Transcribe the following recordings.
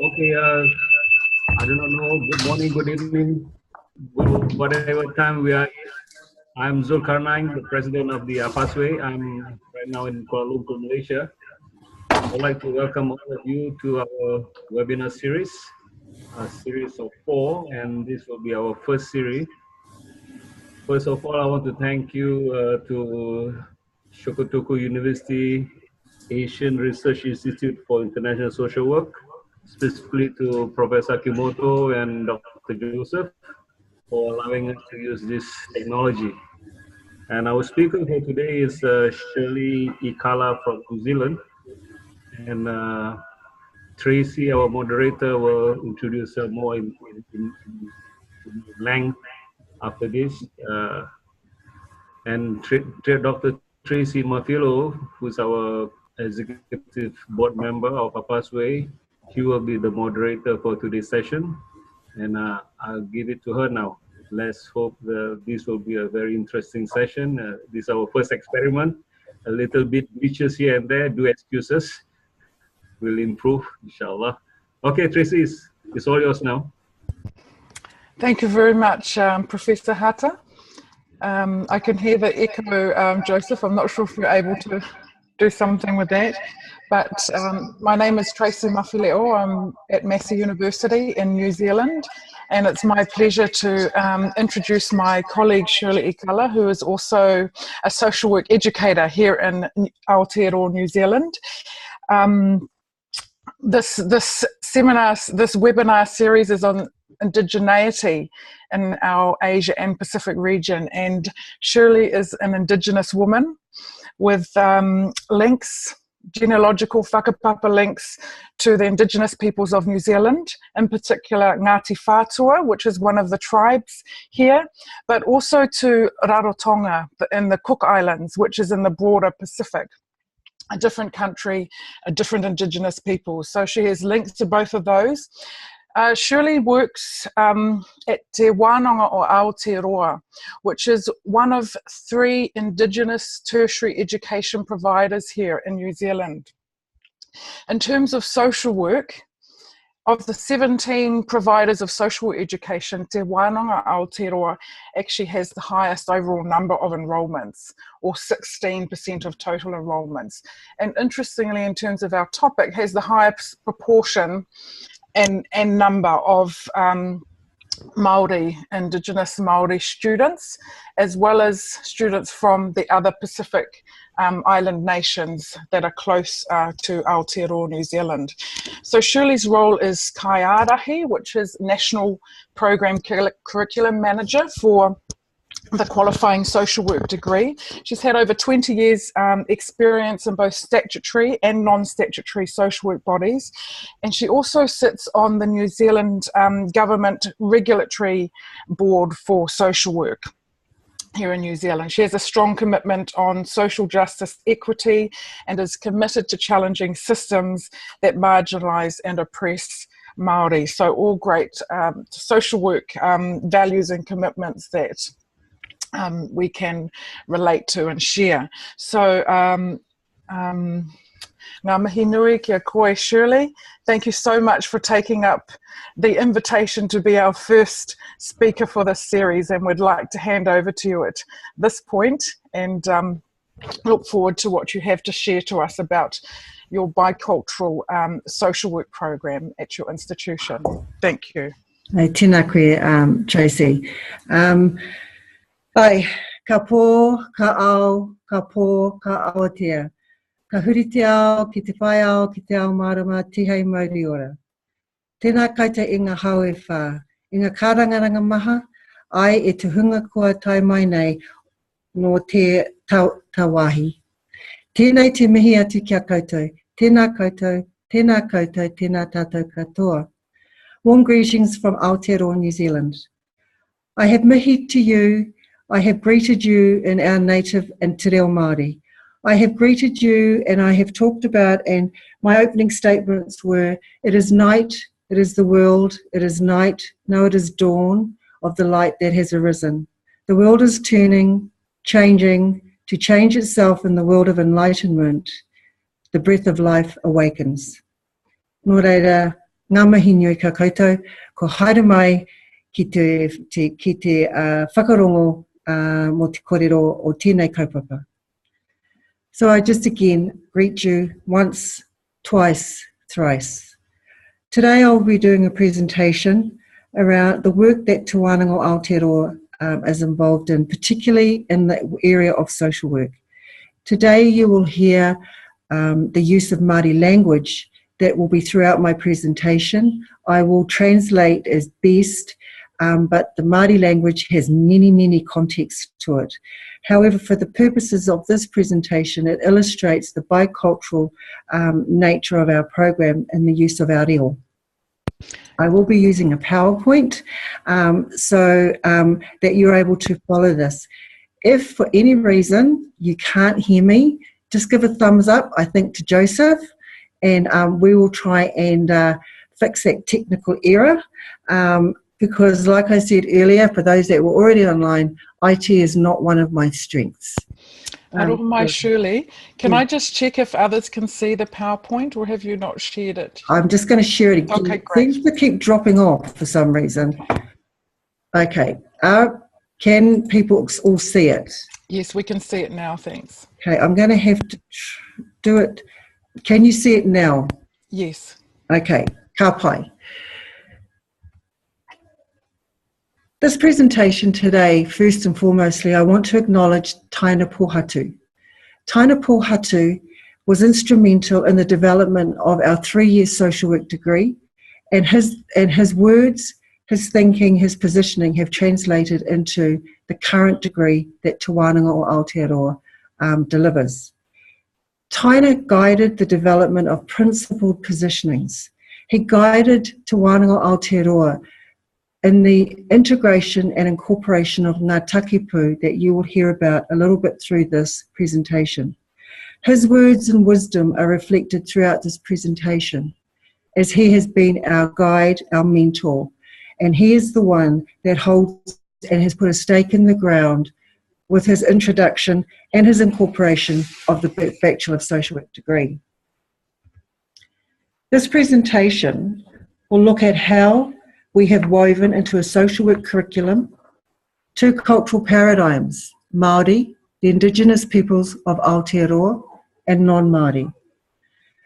Okay, I do not know. Good morning, good evening, whatever time we are in. I'm Zulkarnain, the president of the Apasway. I'm right now in Kuala Lumpur, Malaysia. I would like to welcome all of you to our webinar series, a series of 4, and this will be our first series. First of all, I want to thank you to Shokotoku University Asian Research Institute for International Social Work, specifically to Professor Kimoto and Dr. Joseph for allowing us to use this technology. And our speaker for today is Shirley Ikala from New Zealand. And Tracy, our moderator, will introduce her more in length after this. And Dr. Tracy Mafilo, who's our executive board member of Apasway, she will be the moderator for today's session. And I'll give it to her now. Let's hope this will be a very interesting session. This is our first experiment. A little bit glitches here and there, do excuse us. We'll improve, inshallah. Okay, Tracy, it's all yours now. Thank you very much, Professor Hata. I can hear the echo, Joseph. I'm not sure if you're able to do something with that. But my name is Tracy Mafileo. I'm at Massey University in New Zealand. And it's my pleasure to introduce my colleague, Shirley Ikala, who is also a social work educator here in Aotearoa, New Zealand. This webinar series is on indigeneity in our Asia and Pacific region, and Shirley is an Indigenous woman with links, genealogical whakapapa links to the Indigenous peoples of New Zealand, in particular Ngāti Whātua, which is one of the tribes here, but also to Rarotonga in the Cook Islands, which is in the broader Pacific. A different country, a different Indigenous people. So she has links to both of those. Shirley works at Te Wānanga o Aotearoa, which is one of 3 Indigenous tertiary education providers here in New Zealand. In terms of social work, of the 17 providers of social education, Te Wānanga Aotearoa actually has the highest overall number of enrolments, or 16% of total enrolments. And interestingly, in terms of our topic, has the highest proportion and number of Māori, Indigenous Māori students, as well as students from the other Pacific island nations that are close to Aotearoa, New Zealand. So Shirley's role is Kaiārahi, which is National Program Curriculum Manager for the qualifying social work degree. She's had over 20 years experience in both statutory and non-statutory social work bodies, and she also sits on the New Zealand Government Regulatory Board for Social Work here in New Zealand. She has a strong commitment on social justice, equity, and is committed to challenging systems that marginalise and oppress Māori. So all great social work values and commitments that we can relate to and share. So ngā mihi nui kia koe, Shirley. Thank you so much for taking up the invitation to be our first speaker for this series, and we'd like to hand over to you at this point and look forward to what you have to share to us about your bicultural social work program at your institution. Thank you. Tēnā koe, Tracy. Ai, ka pō, ka ao, ka pō, ka aotea. Ka huri te ao, ki te whai ao, ki te ao marama, tihei mauri ora. Tēnā kaita i ngā hau e whā. I ngā kārangaranga maha, ai e te hunga kua tai mai nei no te tawahi. Tēnei te mihi atu kia koutou. Tēnā koutou, tēnā koutou, tēnā tātou katoa. Warm greetings from Aotearoa, New Zealand. I have mihi to you. I have greeted you in our native and te reo Māori. I have greeted you and I have talked about, and my opening statements were, it is night, it is the world, it is night, no, it is dawn of the light that has arisen. The world is turning, changing, to change itself in the world of enlightenment. The breath of life awakens. Nō reira, ngā mihi nui ka koutou, ko haere mai ki te whakarongo mo te kōrero o tēnei kaupapa. So I just again greet you once, twice, thrice. Today I'll be doing a presentation around the work that Te Wānanga o Aotearoa is involved in, particularly in the area of social work. Today you will hear the use of Māori language that will be throughout my presentation. I will translate as best, but the Māori language has many, many contexts to it. However, for the purposes of this presentation, it illustrates the bicultural nature of our program and the use of our reo. I will be using a PowerPoint so that you're able to follow this. If for any reason you can't hear me, just give a thumbs up, I think, to Joseph, and we will try and fix that technical error. Because like I said earlier, for those that were already online, IT is not one of my strengths. Shirley, can I just check if others can see the PowerPoint, or have you not shared it? I'm just going to share it again. Okay, great. It seems to keep dropping off for some reason. Okay. Can people all see it? Yes, we can see it now, thanks. Okay, I'm going to have to do it. Can you see it now? Yes. Okay, ka pai. This presentation today, first and foremostly, I want to acknowledge Taina Pohatu. Taina Pohatu was instrumental in the development of our 3-year social work degree, and his words, his thinking, his positioning have translated into the current degree that Te Wānanga o Aotearoa delivers. Taina guided the development of principled positionings. He guided Te Wānanga o Aotearoa in the integration and incorporation of Ngā Takipu that you will hear about a little bit through this presentation. His words and wisdom are reflected throughout this presentation, as he has been our guide, our mentor, and he is the one that holds and has put a stake in the ground with his introduction and his incorporation of the Bachelor of Social Work degree. This presentation will look at how we have woven into a social work curriculum 2 cultural paradigms, Māori, the Indigenous peoples of Aotearoa, and non-Māori.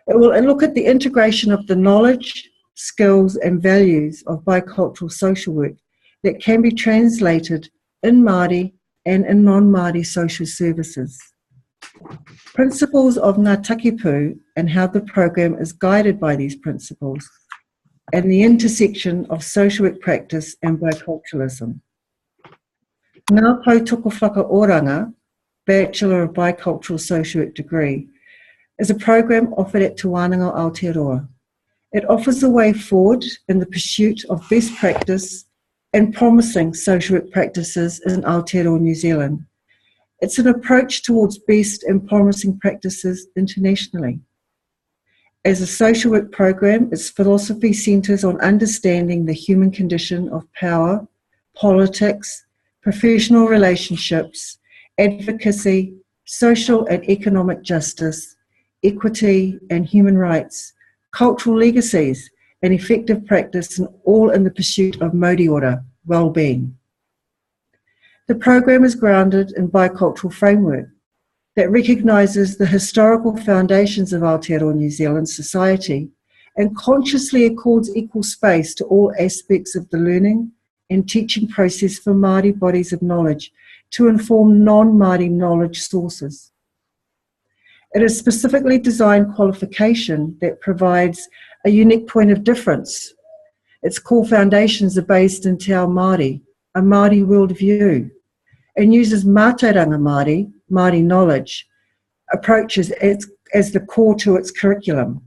It will look at the integration of the knowledge, skills and values of bicultural social work that can be translated in Māori and in non-Māori social services. Principles of Ngā Takipu and how the program is guided by these principles, and the intersection of social work practice and biculturalism. Ngā Tautoko Whakaoranga, Bachelor of Bicultural Social Work degree, is a program offered at Te Wānanga o Aotearoa. It offers a way forward in the pursuit of best practice and promising social work practices in Aotearoa, New Zealand. It's an approach towards best and promising practices internationally. As a social work program, its philosophy centres on understanding the human condition of power, politics, professional relationships, advocacy, social and economic justice, equity and human rights, cultural legacies, and effective practice, and all in the pursuit of moriora, well-being. The program is grounded in bicultural framework that recognises the historical foundations of Aotearoa New Zealand society and consciously accords equal space to all aspects of the learning and teaching process for Māori bodies of knowledge to inform non-Māori knowledge sources. It is specifically designed qualification that provides a unique point of difference. Its core foundations are based in Te Ao Māori, a Māori worldview, and uses mātauranga Māori, Māori knowledge, approaches as the core to its curriculum.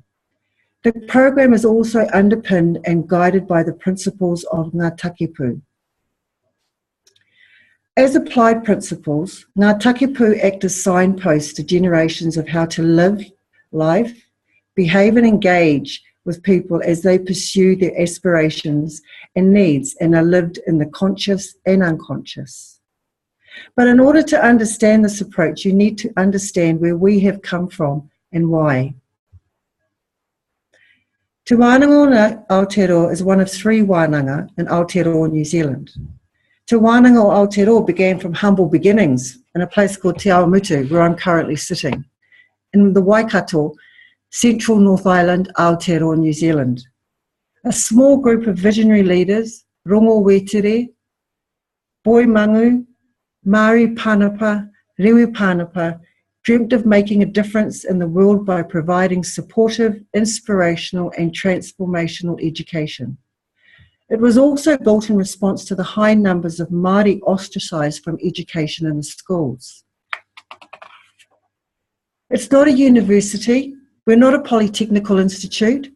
The program is also underpinned and guided by the principles of Ngā Takipu. As applied principles, Ngā Takipu act as signposts to generations of how to live life, behave and engage with people as they pursue their aspirations and needs and are lived in the conscious and unconscious. But in order to understand this approach, you need to understand where we have come from and why. Te Wānanga Aotearoa is one of 3 wānanga in Aotearoa, New Zealand. Te Wānanga Aotearoa began from humble beginnings in a place called Te Awamutu, where I'm currently sitting, in the Waikato, central North Island, Aotearoa, New Zealand. A small group of visionary leaders, Rongo Wetere, Boi Mangu, Māori Pānapa, Rewi Pānapa, dreamt of making a difference in the world by providing supportive, inspirational and transformational education. It was also built in response to the high numbers of Māori ostracised from education in the schools. It's not a university, we're not a polytechnical institute,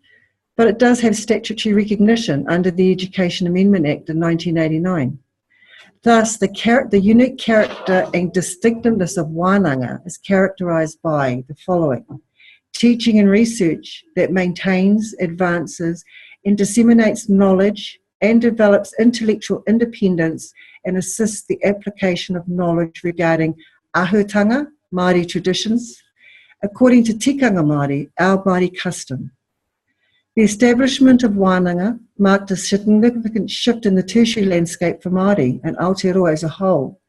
but it does have statutory recognition under the Education Amendment Act in 1989. Thus, the unique character and distinctiveness of wānanga is characterised by the following: teaching and research that maintains, advances and disseminates knowledge and develops intellectual independence and assists the application of knowledge regarding ahutanga, Māori traditions, according to tikanga Māori, our Māori custom. The establishment of wānanga marked a significant shift in the tertiary landscape for Māori and Aotearoa as a whole,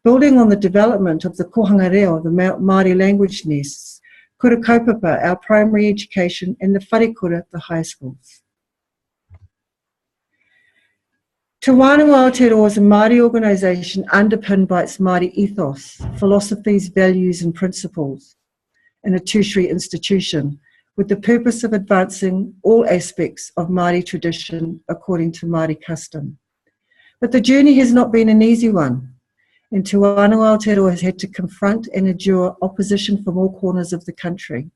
building on the development of the kohanga reo, the Māori language nests, kura kaupapa, our primary education, and the wharekura, the high schools. Te Wānanga Aotearoa is a Māori organisation underpinned by its Māori ethos, philosophies, values and principles in a tertiary institution, with the purpose of advancing all aspects of Māori tradition according to Māori custom. But the journey has not been an easy one, and Te Wānanga Aotearoa has had to confront and endure opposition from all corners of the country.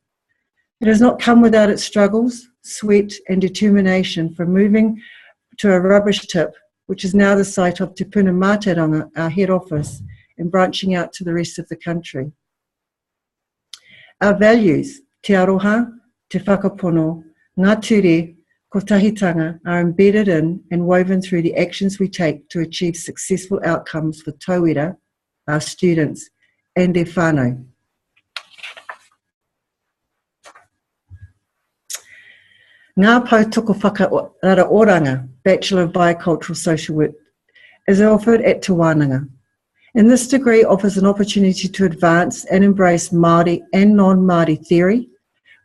It has not come without its struggles, sweat and determination from moving to a rubbish tip, which is now the site of Te Puna Mātauranga, our head office, and branching out to the rest of the country. Our values, te aroha, te whakapono, ngā ture, ko tahitanga, are embedded in and woven through the actions we take to achieve successful outcomes for tauira, our students, and their whānau. Ngā Pautoko Whakarara Oranga, Bachelor of Biocultural Social Work, is offered at Te Wānanga. And this degree offers an opportunity to advance and embrace Māori and non-Māori theory,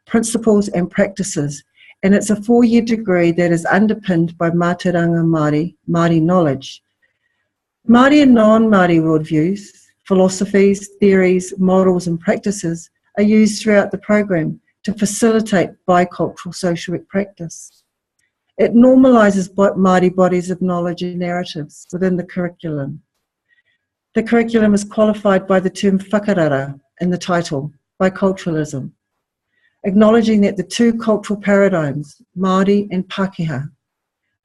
principles and practices, and it's a 4-year degree that is underpinned by Mātauranga Māori knowledge. Māori and non-Māori worldviews, philosophies, theories, models and practices are used throughout the program to facilitate bicultural social work practice. It normalises Māori bodies of knowledge and narratives within the curriculum. The curriculum is qualified by the term whakarara in the title, biculturalism, acknowledging that the 2 cultural paradigms, Māori and Pākehā.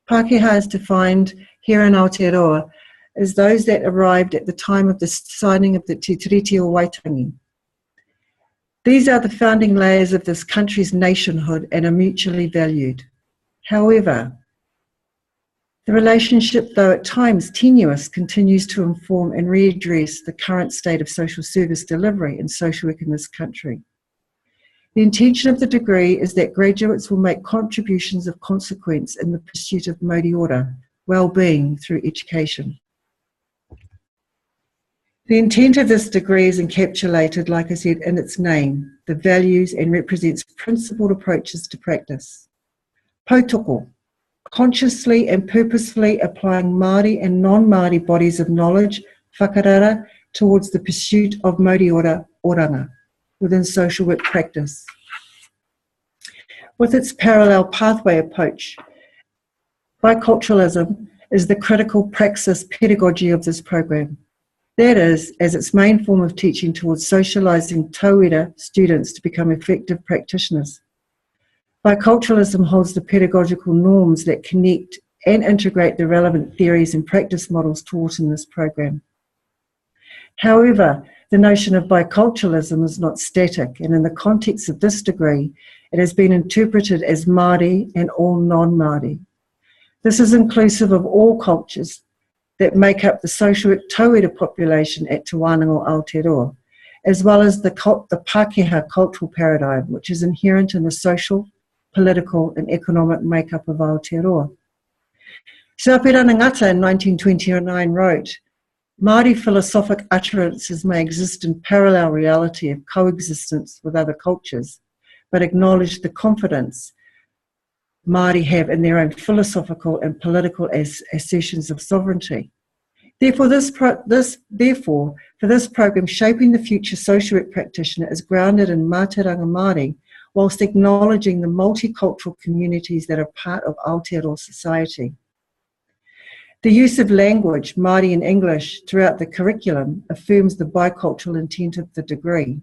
Pākehā is defined here in Aotearoa as those that arrived at the time of the signing of the Te Tiriti o Waitangi. These are the founding layers of this country's nationhood and are mutually valued. However, the relationship, though at times tenuous, continues to inform and readdress the current state of social service delivery and social work in this country. The intention of the degree is that graduates will make contributions of consequence in the pursuit of Māori ora, well-being through education. The intent of this degree is encapsulated, like I said, in its name, the values, and represents principled approaches to practice. Pautoko, consciously and purposefully applying Māori and non-Māori bodies of knowledge, whakarara, towards the pursuit of Māori ora, oranga, within social work practice. With its parallel pathway approach, biculturalism is the critical praxis pedagogy of this program. That is, as its main form of teaching towards socialising tauira students to become effective practitioners. Biculturalism holds the pedagogical norms that connect and integrate the relevant theories and practice models taught in this program. However, the notion of biculturalism is not static, and in the context of this degree, it has been interpreted as Māori and all non-Māori. This is inclusive of all cultures that make up the social work tauira population at Te Wānanga Aotearoa, as well as the Pākehā cultural paradigm, which is inherent in the social, political and economic makeup of Aotearoa. Saopirana Ngata in 1929 wrote, Māori philosophic utterances may exist in parallel reality of coexistence with other cultures, but acknowledge the confidence Māori have in their own philosophical and political assertions of sovereignty. Therefore, for this program, Shaping the Future Social Work Practitioner is grounded in Mātauranga Māori, whilst acknowledging the multicultural communities that are part of Aotearoa society. The use of language, Māori and English, throughout the curriculum affirms the bicultural intent of the degree.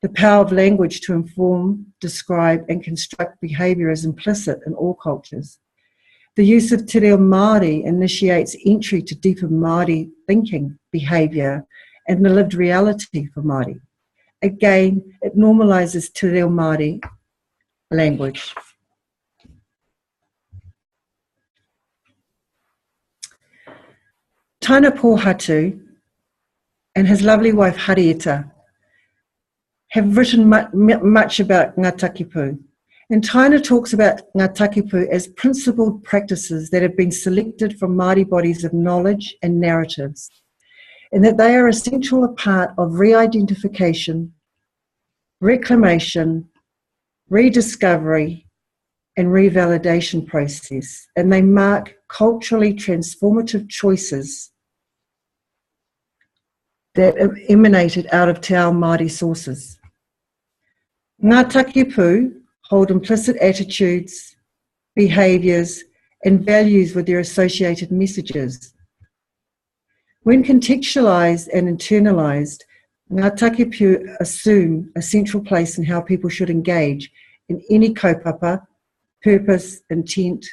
The power of language to inform, describe, and construct behaviour is implicit in all cultures. The use of te reo Māori initiates entry to deeper Māori thinking, behaviour, and the lived reality for Māori. Again, it normalises te reo Māori language. Taina Pohatu and his lovely wife Harrieta have written much about Ngā Takipu. And Taina talks about Ngā Takipu as principled practices that have been selected from Māori bodies of knowledge and narratives, and that they are essential a part of re-identification, reclamation, rediscovery, and revalidation process, and they mark culturally transformative choices that emanated out of te ao Māori sources. Ngā Takipu hold implicit attitudes, behaviours, and values with their associated messages. When contextualised and internalised, Ngā Takipu assume a central place in how people should engage in any kaupapa, purpose, intent.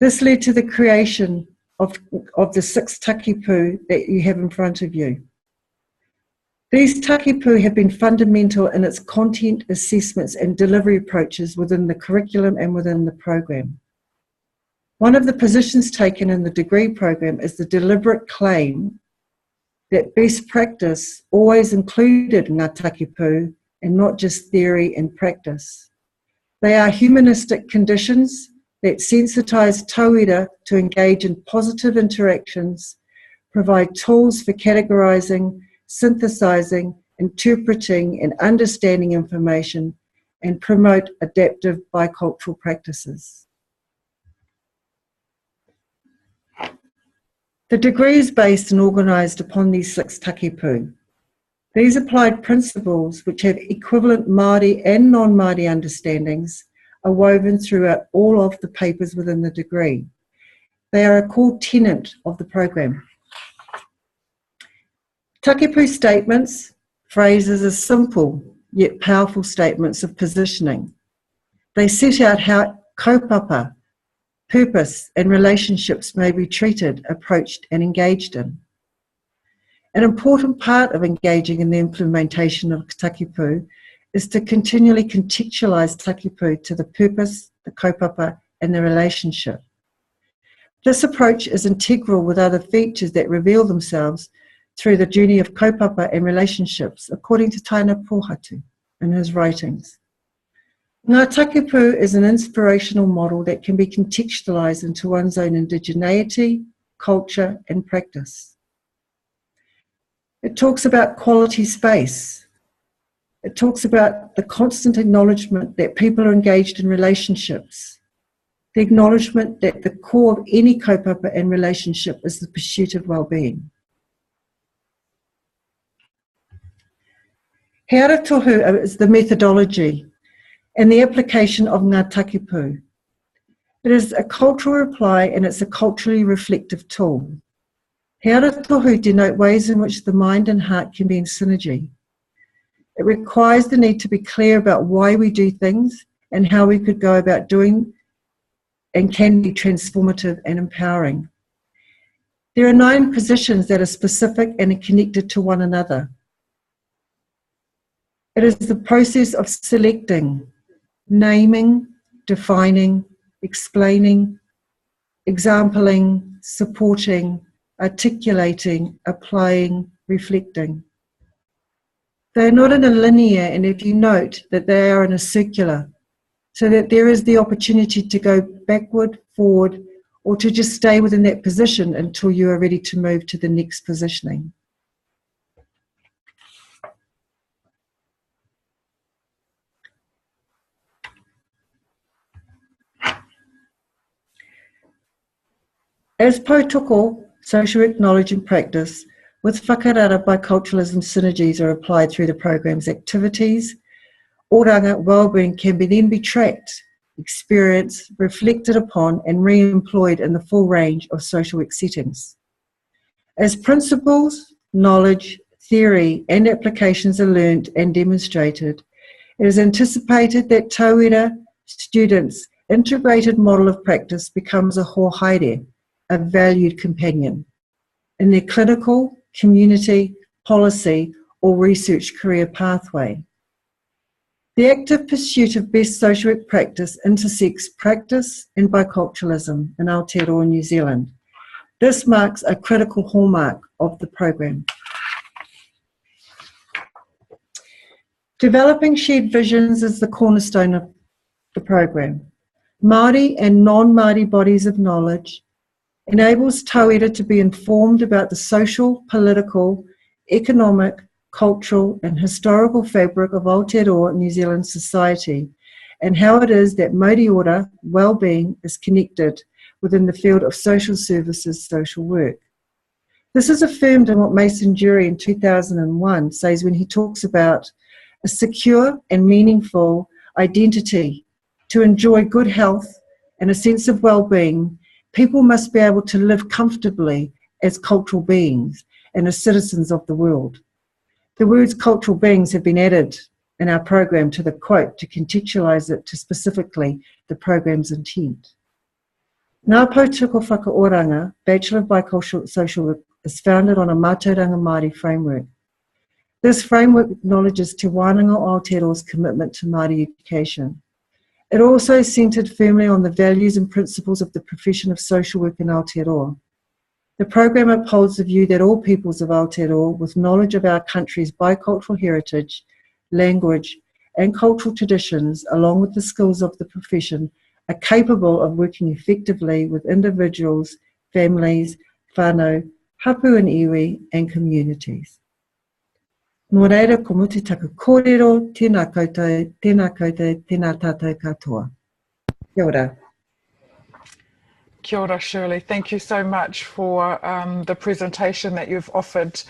This led to the creation of the 6 takipu that you have in front of you. These takipu have been fundamental in its content assessments and delivery approaches within the curriculum and within the program. One of the positions taken in the degree program is the deliberate claim that best practice always included Ngā Takipu and not just theory and practice. They are humanistic conditions that sensitise tauira to engage in positive interactions, provide tools for categorising, synthesizing, interpreting, and understanding information, and promote adaptive bicultural practices. The degree is based and organised upon these 6 takipu. These applied principles, which have equivalent Māori and non-Māori understandings, are woven throughout all of the papers within the degree. They are a core tenet of the program. Takipu statements, phrases are simple yet powerful statements of positioning. They set out how kaupapa, purpose and relationships may be treated, approached and engaged in. An important part of engaging in the implementation of takipu is to continually contextualise takipu to the purpose, the kaupapa and the relationship. This approach is integral with other features that reveal themselves through the journey of kaupapa and relationships, according to Taina Pohatu in his writings. Ngā Takipu is an inspirational model that can be contextualised into one's own indigeneity, culture and practice. It talks about quality space. It talks about the constant acknowledgement that people are engaged in relationships, the acknowledgement that the core of any kaupapa and relationship is the pursuit of well-being. He ara tohu is the methodology and the application of Ngā Takipu. It is a cultural reply and it's a culturally reflective tool. He ara tohu denote ways in which the mind and heart can be in synergy. It requires the need to be clear about why we do things and how we could go about doing and can be transformative and empowering. There are 9 positions that are specific and are connected to one another. It is the process of selecting, naming, defining, explaining, exampling, supporting, articulating, applying, reflecting. They are not in a linear, and if you note that they are in a circular so that there is the opportunity to go backward, forward, or to just stay within that position until you are ready to move to the next positioning. As Potoko, social work knowledge and practice, with whakarara biculturalism synergies are applied through the program's activities, oranga wellbeing can then be tracked, experienced, reflected upon and re-employed in the full range of social work settings. As principles, knowledge, theory and applications are learnt and demonstrated, it is anticipated that tauira students' integrated model of practice becomes a hōhaere, a valued companion, in their clinical, community, policy or research career pathway. The active pursuit of best social work practice intersects practice and biculturalism in Aotearoa, New Zealand. This marks a critical hallmark of the program. Developing shared visions is the cornerstone of the program. Māori and non-Māori bodies of knowledge enables tauira to be informed about the social, political, economic, cultural and historical fabric of Aotearoa New Zealand society and how it is that Mauri ora well-being is connected within the field of social services, social work. This is affirmed in what Mason Jury in 2001 says when he talks about a secure and meaningful identity to enjoy good health and a sense of well-being. People must be able to live comfortably as cultural beings and as citizens of the world. The words cultural beings have been added in our program to the quote to contextualise it to specifically the program's intent. Ngā Potoko Whakaoranga, Bachelor of Bicultural Social Work, is founded on a Mātauranga Māori framework. This framework acknowledges Te Wānanga o Aotearoa's commitment to Māori education. It also is centred firmly on the values and principles of the profession of social work in Aotearoa. The program upholds the view that all peoples of Aotearoa, with knowledge of our country's bicultural heritage, language and cultural traditions, along with the skills of the profession, are capable of working effectively with individuals, families, whānau, hapu and iwi and communities. Nō reira, ko mutu taku kōrero, tēnā koutou, tēnā tātou katoa. Kia ora. Kia ora, Shirley. Thank you so much for the presentation that you've offered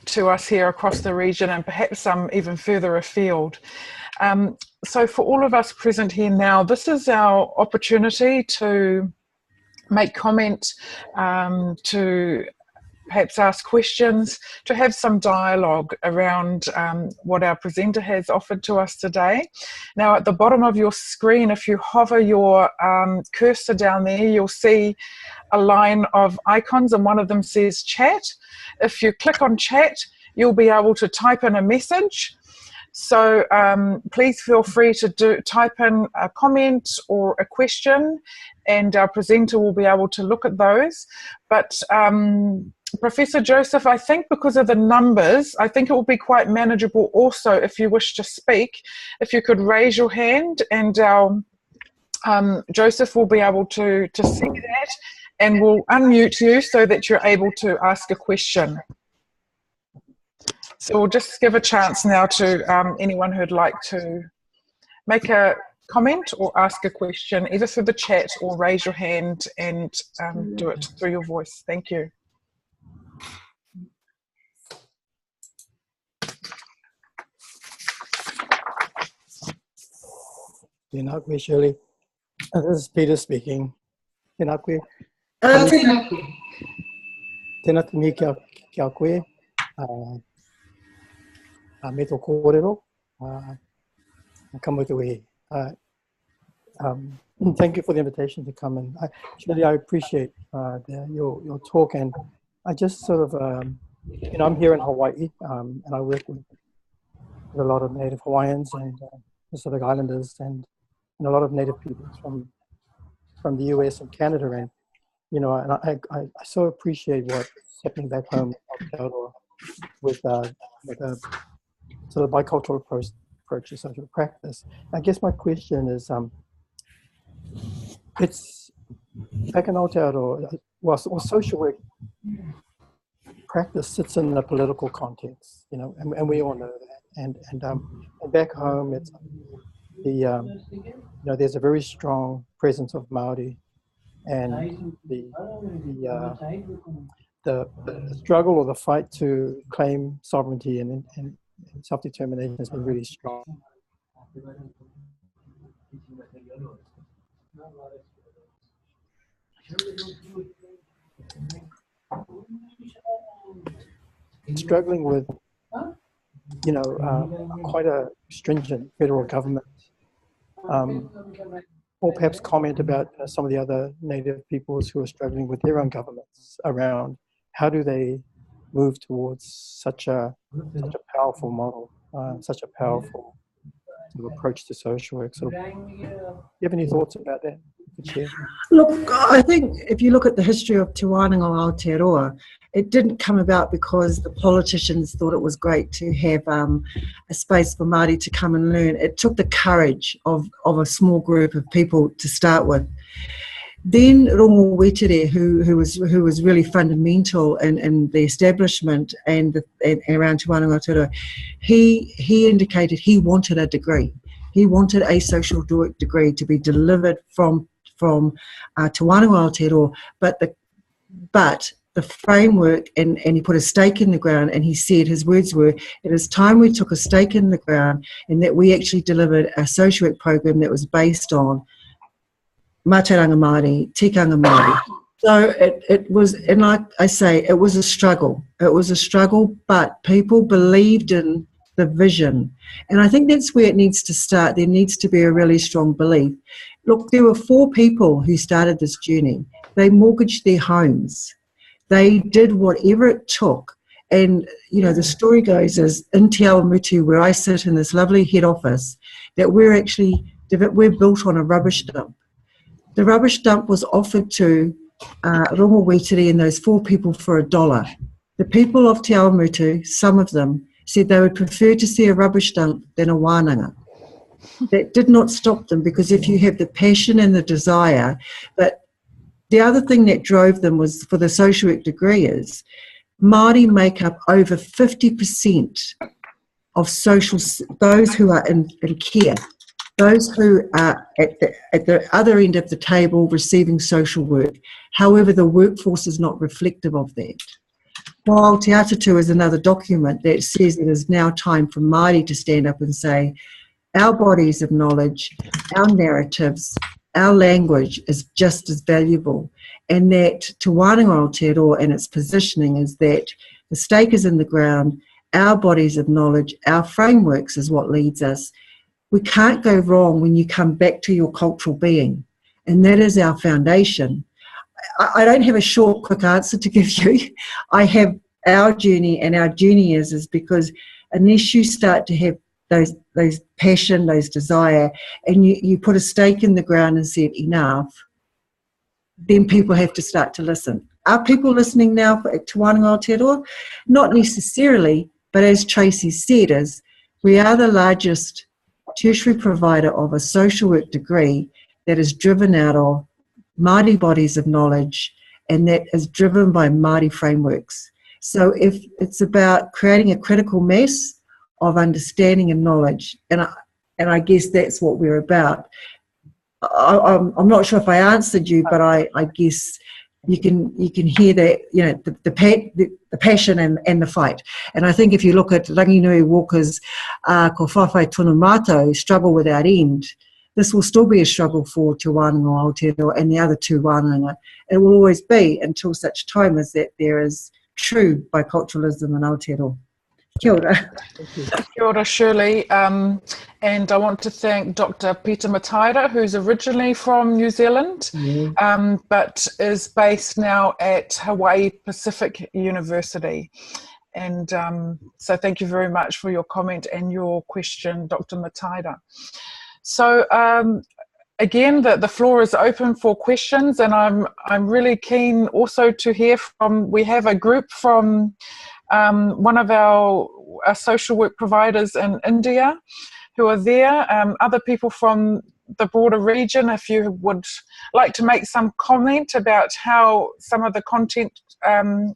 to us here across the region and perhaps even further afield. So for all of us present here now, this is our opportunity to make comment, to perhaps ask questions, to have some dialogue around what our presenter has offered to us today. Now at the bottom of your screen, if you hover your cursor down there, you'll see a line of icons and one of them says chat. If you click on chat, you'll be able to type in a message. So please feel free to type in a comment or a question and our presenter will be able to look at those. But Professor Joseph, I think because of the numbers, I think it will be quite manageable also if you wish to speak. If you could raise your hand and our Joseph will be able to see that and will unmute you so that you're able to ask a question. So we'll just give a chance now to anyone who'd like to make a comment or ask a question, either through the chat or raise your hand and do it through your voice. Thank you. Tēnā koe, Shirley. This is Peter speaking. Tēnā koe. Tēnā koe. Tēnā tini kia koe. Me tō kōrero. Ka mau te wehe. Thank you for the invitation to come. And Shirley, I appreciate your talk. And I just sort of, I'm here in Hawaii and I work with a lot of Native Hawaiians and Pacific Islanders and a lot of Native people from the US and Canada, and and I so appreciate what's happening back home in Aotearoa with a sort of bicultural approach to social practice. I guess my question is, it's back in Aotearoa, well, social work practice sits in the political context, you know, and we all know that. And back home, it's you know, there's a very strong presence of Maori, and the struggle or the fight to claim sovereignty and self-determination has been really strong. Struggling with, you know, quite a stringent federal government, or perhaps comment about some of the other Native peoples who are struggling with their own governments around how do they move towards such a powerful model, such a powerful sort of approach to social work. So, do you have any thoughts about that you could share? Look, I think if you look at the history of Te Wānanga o Aotearoa, it didn't come about because the politicians thought it was great to have a space for Māori to come and learn. It took the courage of a small group of people to start with. Then Rongo Wetere, who was really fundamental in the establishment and around Te Wānanga o Aotearoa, he indicated he wanted a degree. He wanted a social work degree to be delivered from Te Wānanga o Aotearoa, but the framework, and he put a stake in the ground, and he said, his words were, it is time we took a stake in the ground and that we actually delivered a social work program that was based on Mātauranga Māori, Tikanga Māori. So it was, and like I say, it was a struggle. It was a struggle, but people believed in the vision. And I think that's where it needs to start. There needs to be a really strong belief. Look, there were 4 people who started this journey. They mortgaged their homes. They did whatever it took. And, you know, the story goes is in Te Awamutu, where I sit in this lovely head office, that we're built on a rubbish dump. The rubbish dump was offered to Rongo Wetere and those 4 people for $1. The people of Te Awamutu, some of them, said they would prefer to see a rubbish dump than a wānanga. That did not stop them, because if you have the passion and the desire, but the other thing that drove them was for the social work degree is Māori make up over 50% of those who are in care, those who are at the other end of the table receiving social work. However, the workforce is not reflective of that. While Te Atatu is another document that says it is now time for Māori to stand up and say, our bodies of knowledge, our narratives, our language is just as valuable, and that Te Wānanga o Aotearoa and its positioning is that the stake is in the ground, our bodies of knowledge, our frameworks is what leads us. We can't go wrong when you come back to your cultural being, and that is our foundation. I don't have a short, quick answer to give you. I have our journey, and our journey is because unless you start to have those passion, those desire, and you put a stake in the ground and said enough, then people have to start to listen. Are people listening now for Te Wānanga o Aotearoa? Not necessarily, but as Tracy said, we are the largest tertiary provider of a social work degree that is driven out of Māori bodies of knowledge, and that is driven by Māori frameworks. So if it's about creating a critical mass of understanding and knowledge, and I guess that's what we're about. I'm not sure if I answered you, but I guess you can hear that, you know, the passion and the fight. And I think if you look at Ranginui Walker's Ko Whawhai Tonu Mātou, Struggle Without End, this will still be a struggle for Te Wānanga o Aotearoa and the other 2 wānanga. It will always be until such time as that there is true biculturalism in Aotearoa. Kia ora. Kia ora, Shirley. And I want to thank Dr. Peter Mataira, who's originally from New Zealand, but is based now at Hawaii Pacific University. And so thank you very much for your comment and your question, Dr. Mataira. So again, the floor is open for questions, and I'm really keen also to hear from, we have a group from one of our social work providers in India who are there, other people from the broader region, if you would like to make some comment about how some of the content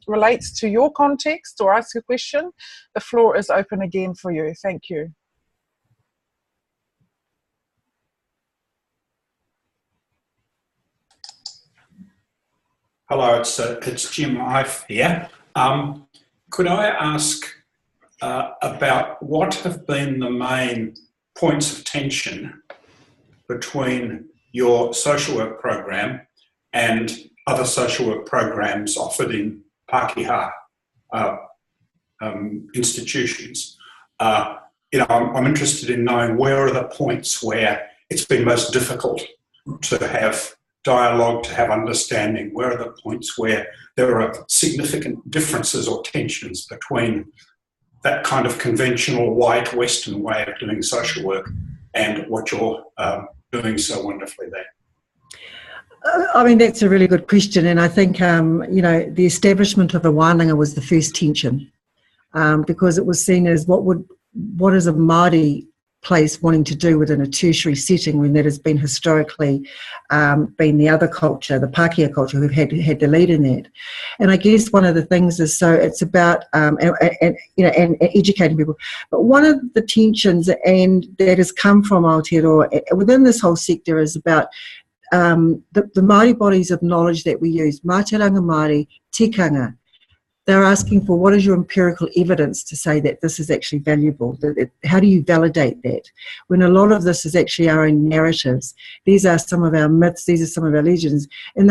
relates to your context or ask a question, the floor is open again for you. Thank you. Hello, it's Jim Ive here. Could I ask about what have been the main points of tension between your social work program and other social work programs offered in Pākehā institutions? I'm interested in knowing where are the points where it's been most difficult to have dialogue, to have understanding. Where are the points where there are significant differences or tensions between that kind of conventional white Western way of doing social work and what you're doing so wonderfully there? I mean, that's a really good question. And I think, the establishment of a wānanga was the first tension, because it was seen as what is a Māori place wanting to do within a tertiary setting when that has been historically been the other culture, the Pākehā culture, who've had the lead in that. And I guess one of the things is, so it's about and educating people. But one of the tensions and that has come from Aotearoa within this whole sector is about the Māori bodies of knowledge that we use, Mātauranga Māori, tikanga. They're asking for what is your empirical evidence to say that this is actually valuable? How do you validate that? When a lot of this is actually our own narratives. These are some of our myths, these are some of our legends. And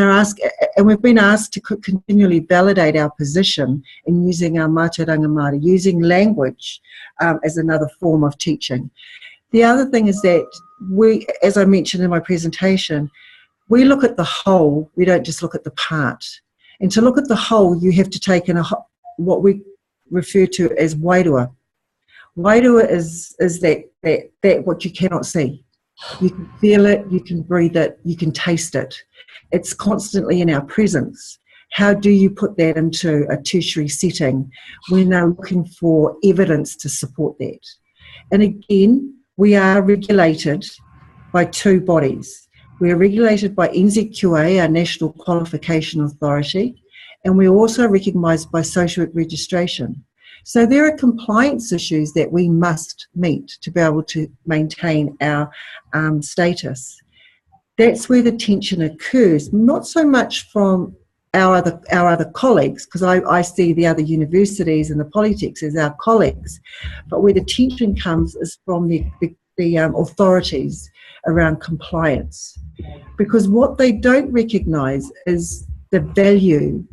we've been asked to continually validate our position in using our Mātauranga Māori, using language as another form of teaching. The other thing is that we, as I mentioned in my presentation, we look at the whole, we don't just look at the part. And to look at the whole, you have to take in what we refer to as wairua. Wairua is that what you cannot see. You can feel it, you can breathe it, you can taste it. It's constantly in our presence. How do you put that into a tertiary setting when they're looking for evidence to support that? And again, we are regulated by two bodies. We are regulated by NZQA, our National Qualification Authority, and we're also recognised by social work registration. So there are compliance issues that we must meet to be able to maintain our status. That's where the tension occurs, not so much from our other colleagues, because I see the other universities and the polytechs as our colleagues, but where the tension comes is from the authorities around compliance. Because what they don't recognise is the value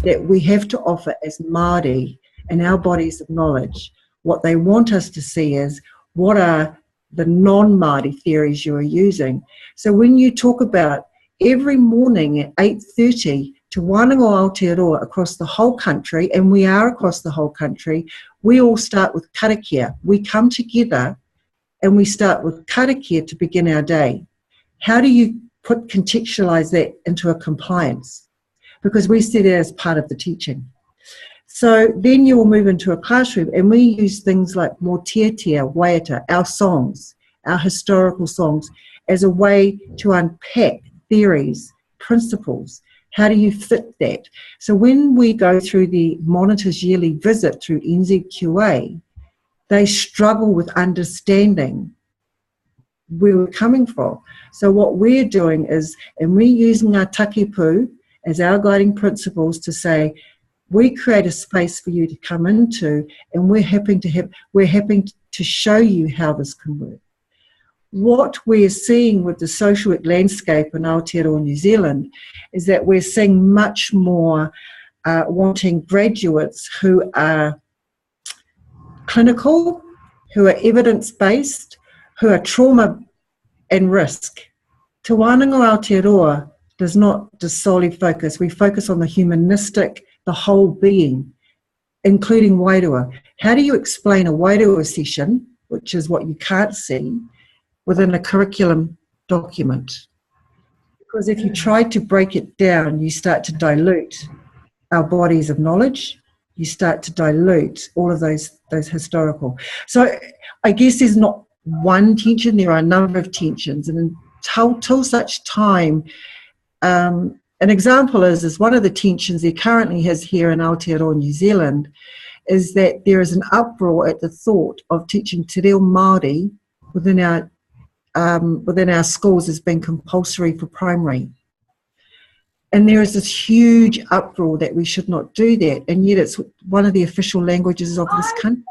that we have to offer as Māori and our bodies of knowledge. What they want us to see is what are the non-Māori theories you are using. So when you talk about every morning at 8:30 to Wānanga Aotearoa across the whole country, and we are across the whole country, we all start with karakia. We come together and we start with karakia to begin our day. How do you contextualize that into a compliance? Because we see that as part of the teaching. So then you will move into a classroom and we use things like mōtiatia, waiata, our songs, our historical songs, as a way to unpack theories, principles. How do you fit that? So when we go through the monitor's yearly visit through NZQA, they struggle with understanding where we're coming from. So what we're doing is, and we're using our takipu as our guiding principles to say, we create a space for you to come into, and we're happy to show you how this can work. What we're seeing with the social work landscape in Aotearoa, New Zealand, is that we're seeing much more wanting graduates who are clinical, who are evidence-based, who are trauma and risk. Te Wānanga Aotearoa does not just solely focus. We focus on the humanistic, the whole being, including wairua. How do you explain a wairua session, which is what you can't see, within a curriculum document? Because if you try to break it down, you start to dilute our bodies of knowledge. You start to dilute all of those historical. So I guess there's not one tension, there are a number of tensions, and till such time. An example is one of the tensions there currently has here in Aotearoa, New Zealand, is that there is an uproar at the thought of teaching te reo Māori within our schools as being compulsory for primary. And there is this huge uproar that we should not do that, and yet it's one of the official languages of this country.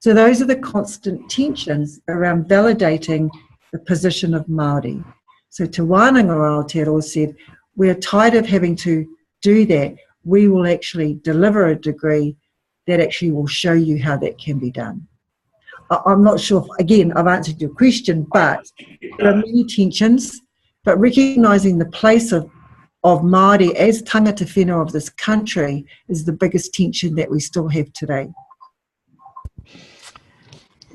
So those are the constant tensions around validating the position of Māori. So Te Wānanga o Aotearoa said, we're tired of having to do that. We will actually deliver a degree that actually will show you how that can be done. I'm not sure, again, I've answered your question, but there are many tensions, but recognising the place of Māori as tangata whenua of this country is the biggest tension that we still have today.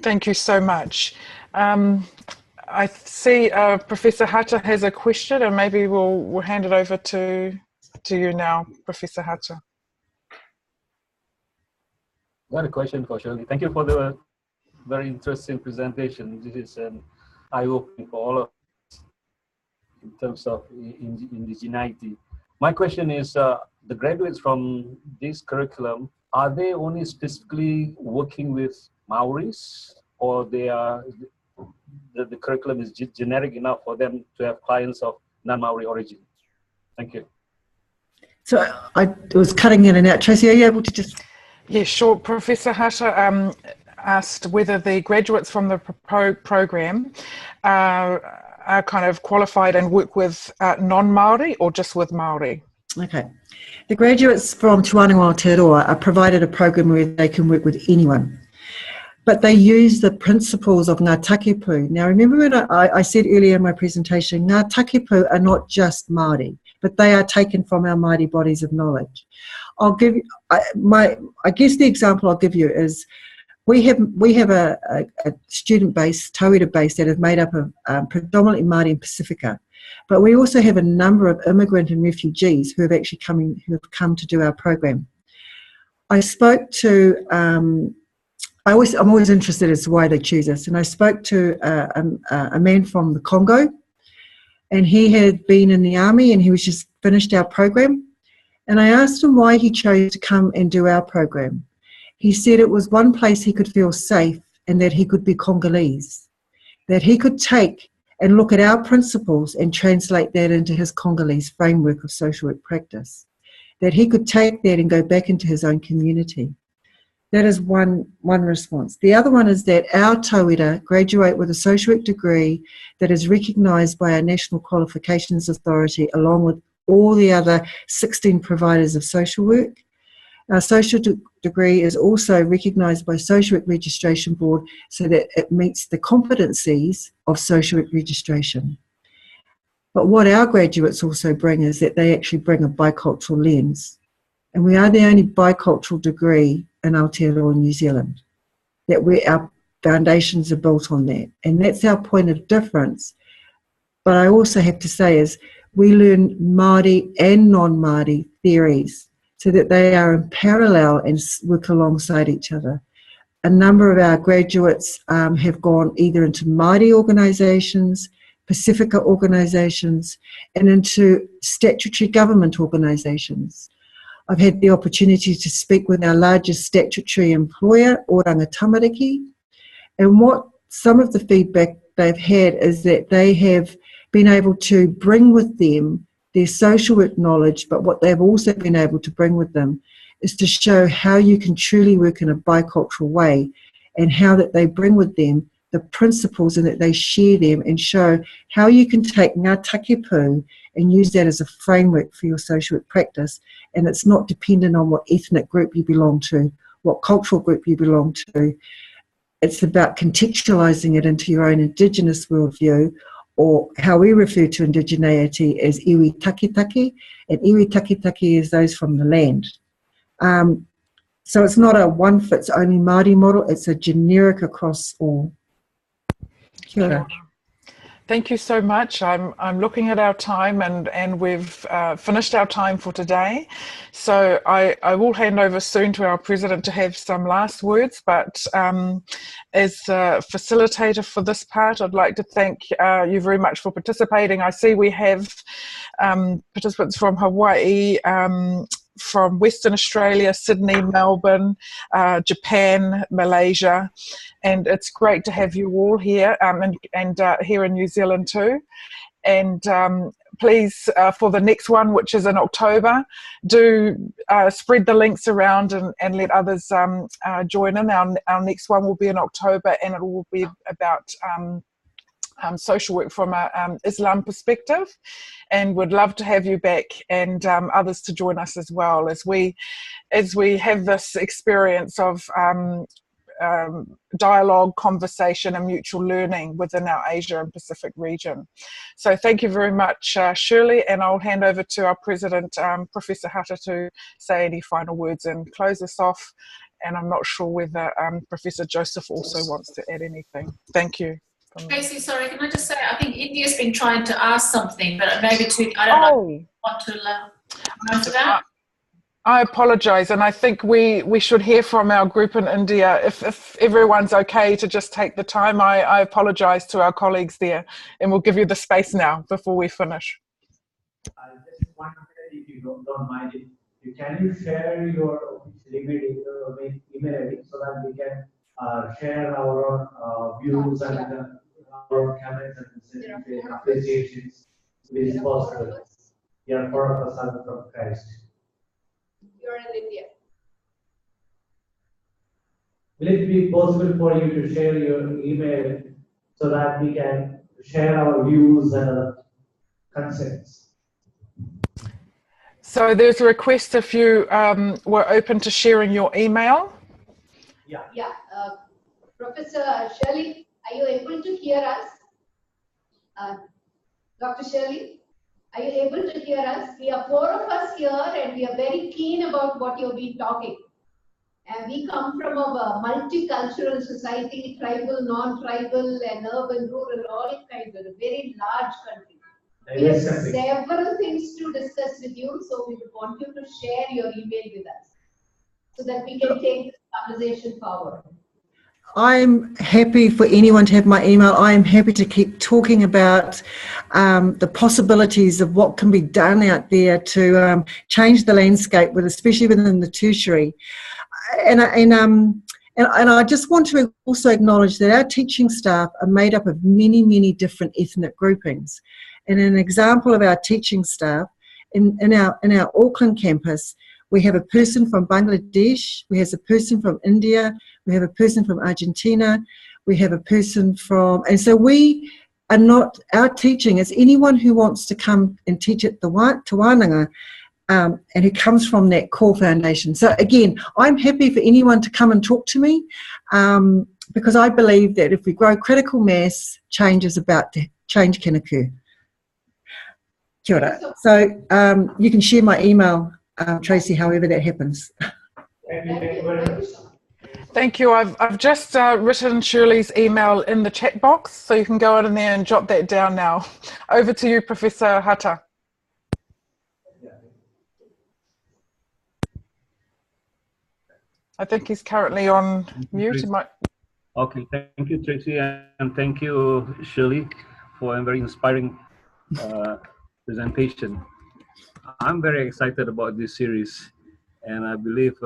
Thank you so much. I see Professor Hata has a question, and maybe we'll hand it over to you now, Professor Hata. I got a question for Shirley. Thank you for the very interesting presentation. This is an eye-opening for all of us in terms of indigeneity. My question is, the graduates from this curriculum, are they only specifically working with Maoris, or they are the curriculum is generic enough for them to have clients of non-Maori origin? Thank you. So I was cutting in and out. Tracy, are you able to just... Yeah, sure. Professor Hata asked whether the graduates from the program are kind of qualified and work with non-Māori or just with Māori? Okay. The graduates from Te Wānanga Aotearoa are provided a program where they can work with anyone, but they use the principles of Ngā Takipu. Now, remember when I said earlier in my presentation, Ngā Takipu are not just Māori, but they are taken from our Māori bodies of knowledge. I'll give you, I guess the example I'll give you is we have a student base, tauira base, that is made up of predominantly Māori and Pacifica, but we also have a number of immigrant and refugees who have come to do our program. I spoke to, I'm always interested as to why they choose us, and I spoke to a man from the Congo, and he had been in the army and he was just finished our program. And I asked him why he chose to come and do our program. He said it was one place he could feel safe and that he could be Congolese, that he could take and look at our principles and translate that into his Congolese framework of social work practice, that he could take that and go back into his own community. That is one response. The other one is that our tauira graduate with a social work degree that is recognised by our National Qualifications Authority along with all the other 16 providers of social work. Our social degree is also recognised by Social Work Registration Board so that it meets the competencies of social work registration. But what our graduates also bring is that they actually bring a bicultural lens. And we are the only bicultural degree in Aotearoa, New Zealand, that our foundations are built on that. And that's our point of difference. But I also have to say is we learn Māori and non-Māori theories so that they are in parallel and work alongside each other. A number of our graduates have gone either into Māori organisations, Pacifica organisations, and into statutory government organisations. I've had the opportunity to speak with our largest statutory employer, Oranga Tamariki, and what some of the feedback they've had is that they have been able to bring with them their social work knowledge, but what they've also been able to bring with them is to show how you can truly work in a bicultural way and how that they bring with them the principles and that they share them and show how you can take Ngā Takipu and use that as a framework for your social work practice, and it's not dependent on what ethnic group you belong to, what cultural group you belong to. It's about contextualising it into your own Indigenous worldview, or how we refer to indigeneity as iwi takitaki, and iwi takitaki is those from the land. So it's not a one-fits-only Māori model, it's a generic across all. Kia ora. Thank you so much. I'm looking at our time, and we've finished our time for today. So I will hand over soon to our president to have some last words. But as a facilitator for this part, I'd like to thank you very much for participating. I see we have participants from Hawaii, from Western Australia, Sydney, Melbourne, Japan, Malaysia, and it's great to have you all here, and here in New Zealand too. And please, for the next one, which is in October, do spread the links around and let others join in. Our next one will be in October, and it will be about social work from an Islam perspective, and would love to have you back and others to join us as well as we have this experience of dialogue, conversation and mutual learning within our Asia and Pacific region. So thank you very much, Shirley, and I'll hand over to our President, Professor Hata, to say any final words and close us off. And I'm not sure whether Professor Joseph also wants to add anything. Thank you. Tracy, sorry, can I just say, I think India's been trying to ask something, but maybe I don't know, want to answer that? I apologise, and I think we should hear from our group in India. If everyone's okay to just take the time, I apologise to our colleagues there, and we'll give you the space now before we finish. I just wondered if you don't mind it. Can you share your email ID so that we can share our views and our comments and appreciations with this possible. Yeah, for us from Christ. You're in India. Will it be possible for you to share your email so that we can share our views and concepts? So there's a request if you were open to sharing your email. Yeah. Yeah. Professor Shirley, are you able to hear us? Dr. Shirley, are you able to hear us? We are 4 of us here and we are very keen about what you've been talking. And we come from a multicultural society, tribal, non-tribal, and urban, rural, all kinds of a very large country. We have several things to discuss with you, so we would want you to share your email with us so that we can take this conversation forward. I'm happy for anyone to have my email. I am happy to keep talking about the possibilities of what can be done out there to change the landscape, especially within the tertiary. And I just want to also acknowledge that our teaching staff are made up of many, many different ethnic groupings. And an example of our teaching staff, in our Auckland campus, we have a person from Bangladesh, we have a person from India, we have a person from Argentina, we have a person from, and so we are not, our teaching is anyone who wants to come and teach at the Te Wānanga, and who comes from that core foundation. So again, I'm happy for anyone to come and talk to me, because I believe that if we grow critical mass, change can occur. Kia ora. So you can share my email, Tracy, however that happens. Thank you. I've just written Shirley's email in the chat box, so you can go in there and jot that down now. Over to you, Professor Hata. I think he's currently on mute. Okay, thank you, Tracy, and thank you, Shirley, for a very inspiring presentation. I'm very excited about this series, and I believe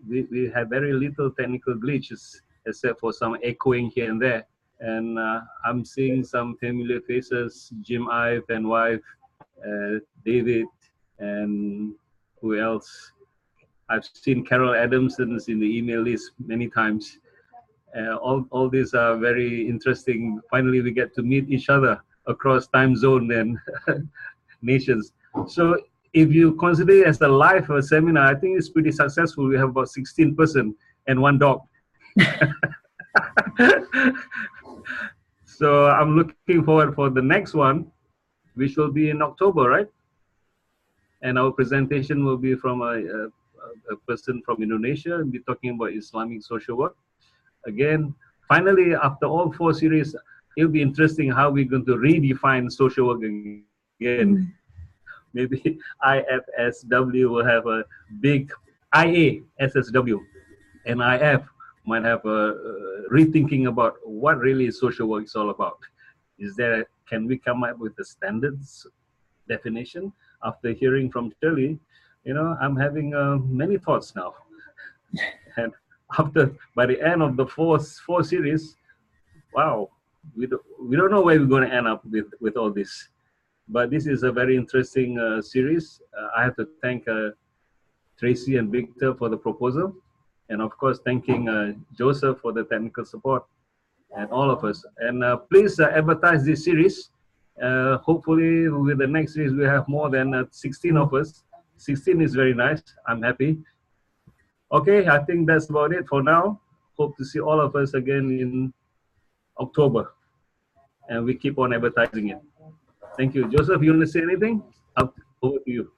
we have very little technical glitches, except for some echoing here and there. And I'm seeing some familiar faces, Jim Ive and wife, David, and who else? I've seen Carol Adamson in the email list many times. All these are very interesting. Finally, we get to meet each other across time zone and nations. So if you consider it as a live seminar, I think it's pretty successful. We have about 16 person and 1 dog. So I'm looking forward for the next one, which will be in October, right? And our presentation will be from a person from Indonesia, and be talking about Islamic social work. Again, finally, after all 4 series, it'll be interesting how we're going to redefine social work again. Maybe IFSW will have a big IASSW, and IF might have a rethinking about what really social work is all about. Can we come up with a standards definition? After hearing from Shirley, I'm having many thoughts now. And by the end of the four series, wow, we don't know where we're going to end up with all this. But this is a very interesting series. I have to thank Tracy and Victor for the proposal, and of course thanking Joseph for the technical support, and all of us. And please advertise this series. Hopefully with the next series we have more than 16 of us. 16 is very nice. I'm happy. Okay, I think that's about it for now. Hope to see all of us again in October, and we keep on advertising it. Thank you. Joseph, you want to say anything? Over to you.